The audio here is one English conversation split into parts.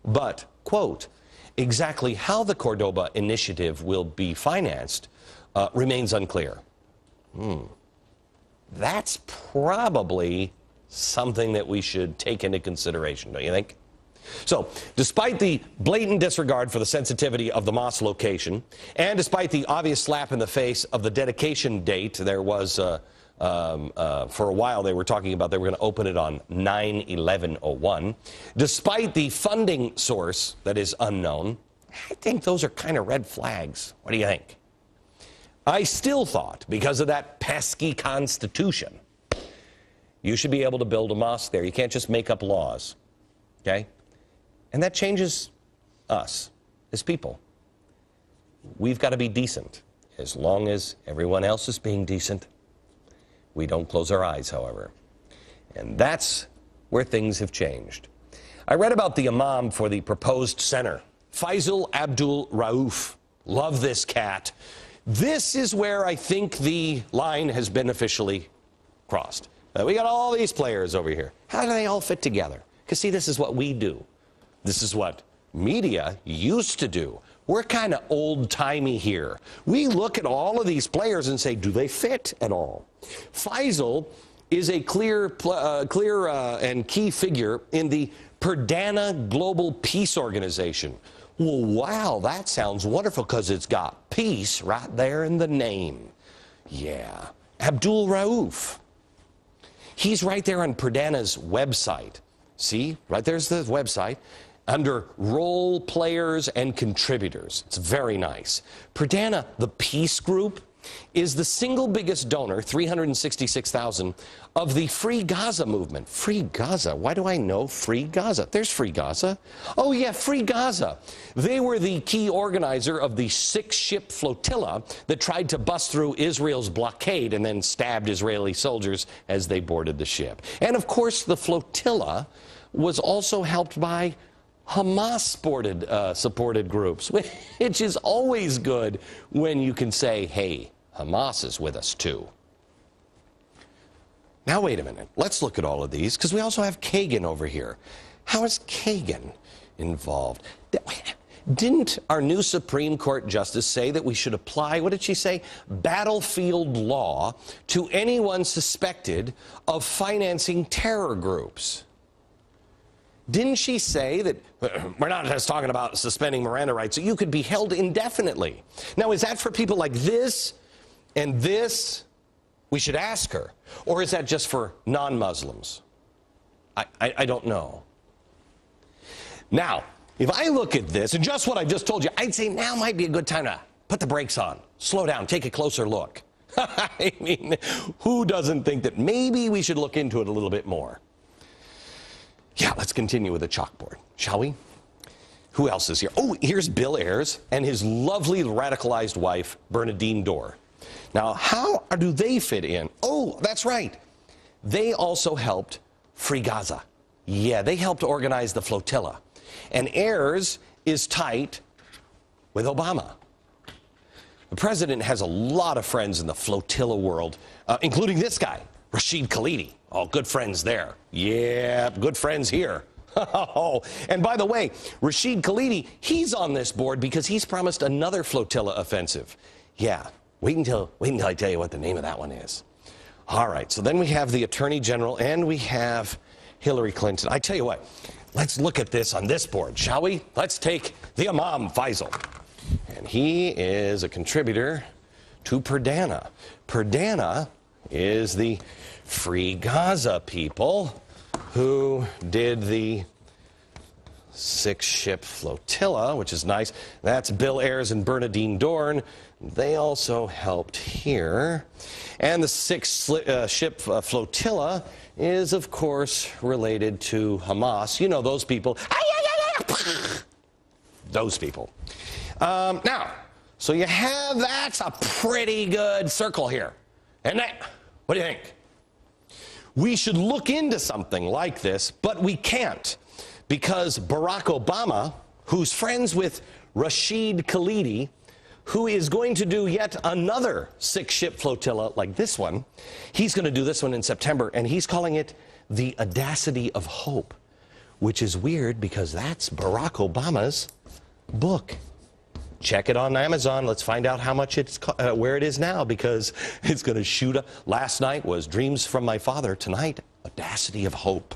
But, quote, exactly how the Cordoba initiative will be financed remains unclear. That's probably something that we should take into consideration, don't you think? So, despite the blatant disregard for the sensitivity of the mosque location, and despite the obvious slap in the face of the dedication date, there was, for a while they were talking about they were going to open it on 9/11/01. Despite the funding source that is unknown, I think those are kind of red flags. What do you think? I still thought, because of that pesky Constitution, you should be able to build a mosque there. You can't just make up laws, okay? And that changes us as people. We've got to be decent. As long as everyone else is being decent, we don't close our eyes, however. And that's where things have changed. I read about the imam for the proposed center, Faisal Abdul Rauf. Love this cat. This is where I think the line has been officially crossed. We got all these players over here. How do they all fit together? Because, see, this is what we do. This is what media used to do. We're kind of old-timey here. We look at all of these players and say, do they fit at all? Faisal is a clear and key figure in the Perdana Global Peace Organization. Well, wow, that sounds wonderful because it's got peace right there in the name. Yeah, Abdul Rauf. He's right there on Perdana's website. See, right there's the website. Under role players and contributors. It's very nice. Perdana, the peace group, is the single biggest donor, 366,000, of the Free Gaza movement. Free Gaza? Why do I know Free Gaza? There's Free Gaza. Oh, yeah, Free Gaza. They were the key organizer of the 6-ship flotilla that tried to bust through Israel's blockade and then stabbed Israeli soldiers as they boarded the ship. And, of course, the flotilla was also helped by Hamas-supported groups, which is always good when you can say, hey, Hamas is with us too. Now, wait a minute. Let's look at all of these, because we also have Kagan over here. How is Kagan involved? Didn't our new Supreme Court justice say that we should apply, what did she say, battlefield law to anyone suspected of financing terror groups? Didn't she say that we're not just talking about suspending Miranda rights, that you could be held indefinitely? Now, is that for people like this and this? We should ask her. Or is that just for non-Muslims? I don't know. Now, if I look at this, and just what I just told you, I'd say now might be a good time to put the brakes on, slow down, take a closer look. I mean, who doesn't think that maybe we should look into it a little bit more? Yeah, let's continue with the chalkboard, shall we? Who else is here? Oh, here's Bill Ayers and his lovely radicalized wife, Bernadine Dorr. Now, how do they fit in? Oh, that's right. They also helped Free Gaza. Yeah, they helped organize the flotilla. And Ayers is tight with Obama. The president has a lot of friends in the flotilla world, including this guy, Rashid Khalidi. Oh, good friends there. Yeah, good friends here. Oh, and by the way, Rashid Khalidi, he's on this board because he's promised another flotilla offensive. Yeah, wait until I tell you what the name of that one is. All right, so then we have the Attorney General and we have Hillary Clinton. I tell you what, let's look at this on this board, shall we? Let's take the Imam Faisal. And he is a contributor to Perdana. Perdana is the Free Gaza people who did the 6-ship flotilla, which is nice. That's Bill Ayers and Bernadine Dorn. They also helped here. And the 6-ship flotilla is, of course, related to Hamas. You know, those people. Those people. Now, so you have, that's a pretty good circle here. And that, what do you think? We should look into something like this, but we can't, because Barack Obama, who's friends with Rashid Khalidi, who is going to do yet another 6-ship flotilla like this one, he's going to do this one in September, and he's calling it the Audacity of Hope. which is weird because that's Barack Obama's book. Check it on Amazon. Let's find out how much it's where it is now, because it's going to shoot up. Last night was Dreams from My Father. Tonight, Audacity of Hope.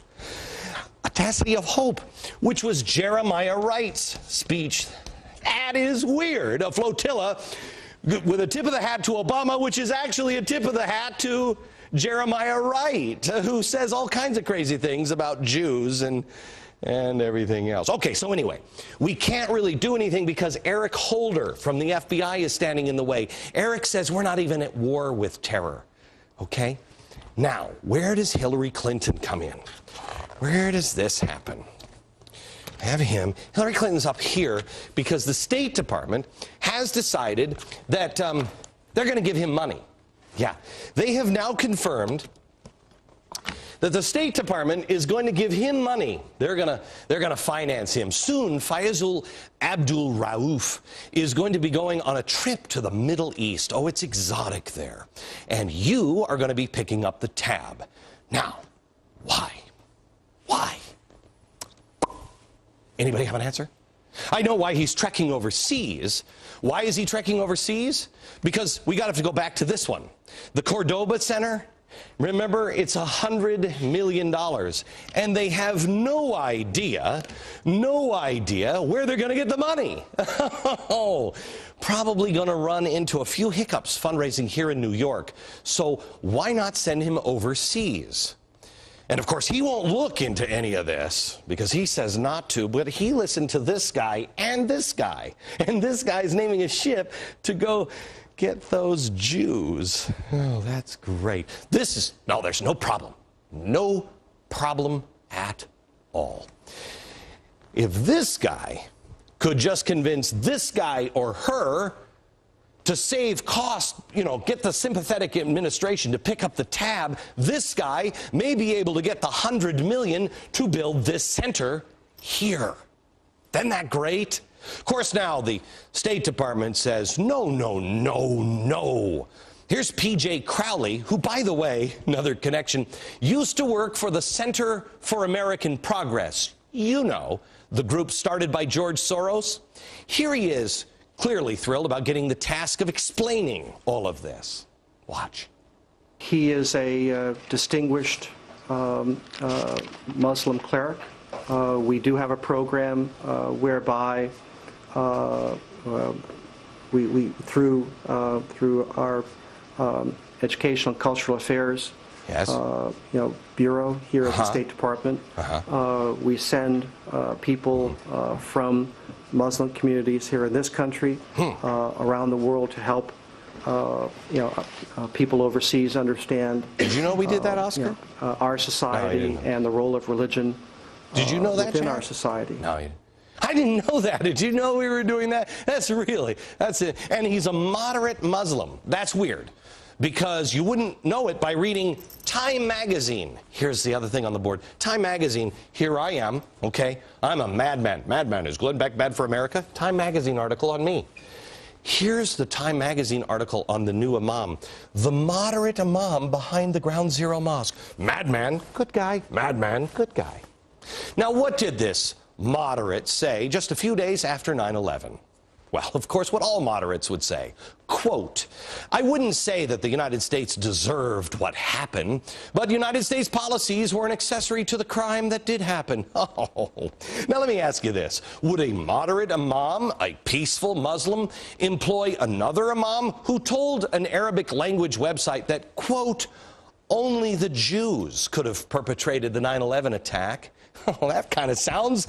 Audacity of Hope, which was Jeremiah Wright's speech. That is weird. A flotilla with a tip of the hat to Obama, which is actually a tip of the hat to Jeremiah Wright, who says all kinds of crazy things about Jews and everything else. Okay, so anyway, we can't really do anything because Eric Holder from the FBI is standing in the way. Eric says we're not even at war with terror. Okay? Now, where does Hillary Clinton come in? Where does this happen? I have him. Hillary Clinton's up here because the State Department has decided that they're going to give him money. Yeah, they have now confirmed that the State Department is going to give him money. They're gonna finance him. Soon, Faisal Abdul Rauf is going to be going on a trip to the Middle East. Oh, it's exotic there. And you are going to be picking up the tab. Now, why? Why? Anybody have an answer? I know why he's trekking overseas. Why is he trekking overseas? Because we got to have to go back to this one. The Cordoba Center. Remember, it's $100 million, and they have no idea where they're going to get the money. Oh, probably going to run into a few hiccups fundraising here in New York. So why not send him overseas? And of course, he won't look into any of this because he says not to, but he listened to this guy, and this guy's naming a ship to go get those Jews. Oh, that's great. There's no problem. No problem at all. If this guy could just convince this guy or her to save cost, get the sympathetic administration to pick up the tab, this guy may be able to get the $100 million to build this center here. Isn't that great? Of course, now the State Department says, no. Here's P.J. Crowley, who, by the way, another connection, used to work for the Center for American Progress. The group started by George Soros. Here he is, clearly thrilled about getting the task of explaining all of this. Watch. He is a distinguished Muslim cleric. We do have a program whereby we through our Educational and Cultural Affairs Bureau here at the State Department, we send people from Muslim communities here in this country around the world to help people overseas understand. Did you know we did that, Oscar? Our society and the role of religion. Did you know that, within Jared? our society? No, I didn't know that. Did you know we were doing that? That's it. And he's a moderate Muslim. That's weird, because you wouldn't know it by reading Time Magazine. Here's the other thing on the board. Time Magazine, here I am, okay? I'm a madman. Madman, is Glenn Beck bad for America? Time Magazine article on me. Here's the Time Magazine article on the new imam. The moderate imam behind the Ground Zero Mosque. Madman, good guy. Madman, good guy. Now, what did this moderate say just a few days after 9/11? Well, of course, what all moderates would say. Quote, I wouldn't say that the United States deserved what happened, but United States policies were an accessory to the crime that did happen. Oh. Now, let me ask you this. Would a moderate imam, a peaceful Muslim, employ another imam who told an Arabic language website that, quote, only the Jews could have perpetrated the 9/11 attack? Well, that kind of sounds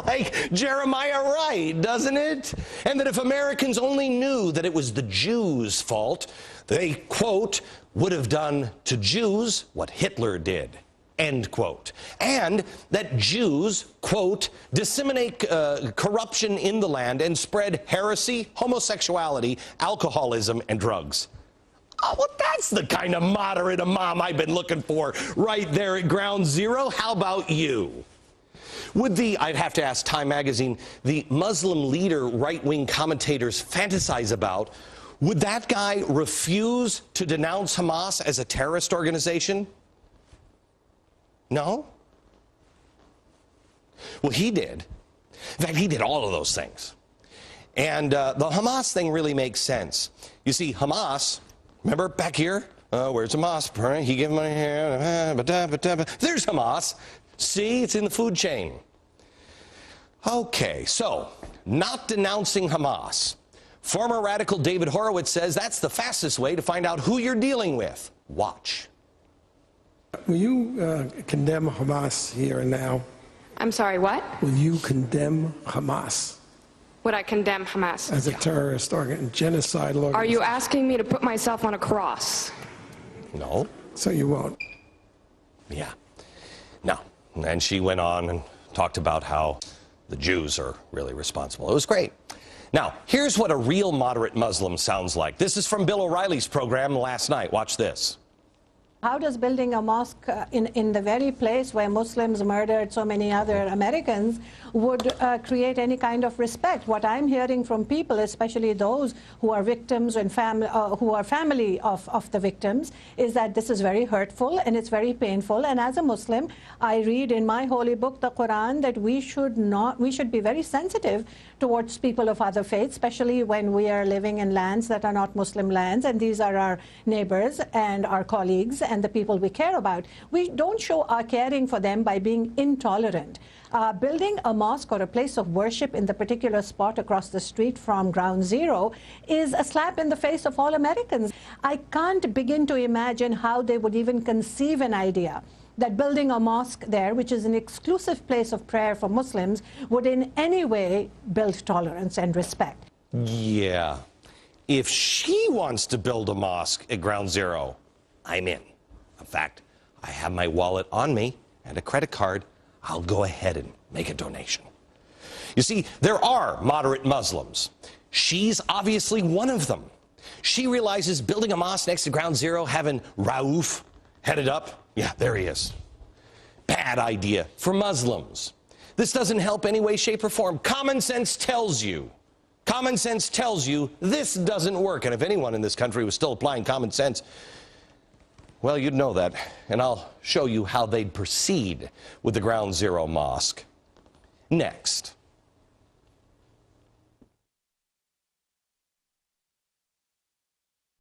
like Jeremiah Wright, doesn't it? And that if Americans only knew that it was the Jews' fault, they, quote, would have done to Jews what Hitler did, end quote. And that Jews, quote, disseminate corruption in the land and spread heresy, homosexuality, alcoholism, and drugs. Oh, well, that's the kind of moderate imam I've been looking for right there at Ground Zero. How about you? I'd have to ask Time Magazine, the Muslim leader right-wing commentators fantasize about, would that guy refuse to denounce Hamas as a terrorist organization? No? Well, he did. In fact, he did all of those things. And the Hamas thing really makes sense. You see, Hamas, remember back here? Where's Hamas? He gave money here. There's Hamas. See, it's in the food chain. Okay, so, not denouncing Hamas. Former radical David Horowitz says that's the fastest way to find out who you're dealing with. Watch. Will you condemn Hamas here and now? I'm sorry, what? Will you condemn Hamas? Would I condemn Hamas? As a terrorist organization, genocidal organization? Are you asking me to put myself on a cross? No. So you won't? Yeah. No. And she went on and talked about how the Jews are really responsible. It was great. Now, here's what a real moderate Muslim sounds like. This is from Bill O'Reilly's program last night. Watch this. How does building a mosque in the very place where Muslims murdered so many other Americans would create any kind of respect? What I'm hearing from people, especially those who are victims and who are family of the victims, is that this is very hurtful and it's very painful. And as a Muslim, I read in my holy book, the Quran, that we should be very sensitive towards people of other faiths, especially when we are living in lands that are not Muslim lands, and these are our neighbors and our colleagues and the people we care about. We don't show our caring for them by being intolerant. Building a mosque or a place of worship in the particular spot across the street from Ground Zero is a slap in the face of all Americans. I can't begin to imagine how they would even conceive an idea that building a mosque there, which is an exclusive place of prayer for Muslims, would in any way build tolerance and respect. Yeah. If she wants to build a mosque at Ground Zero, I'm in. In fact, I have my wallet on me and a credit card. I'll go ahead and make a donation. You see, there are moderate Muslims. She's obviously one of them. She realizes building a mosque next to Ground Zero, having Rauf headed up, yeah, there he is. Bad idea for Muslims. This doesn't help any way, shape, or form. Common sense tells you this doesn't work. And if anyone in this country was still applying common sense, well, you'd know that. And I'll show you how they'd proceed with the Ground Zero mosque next.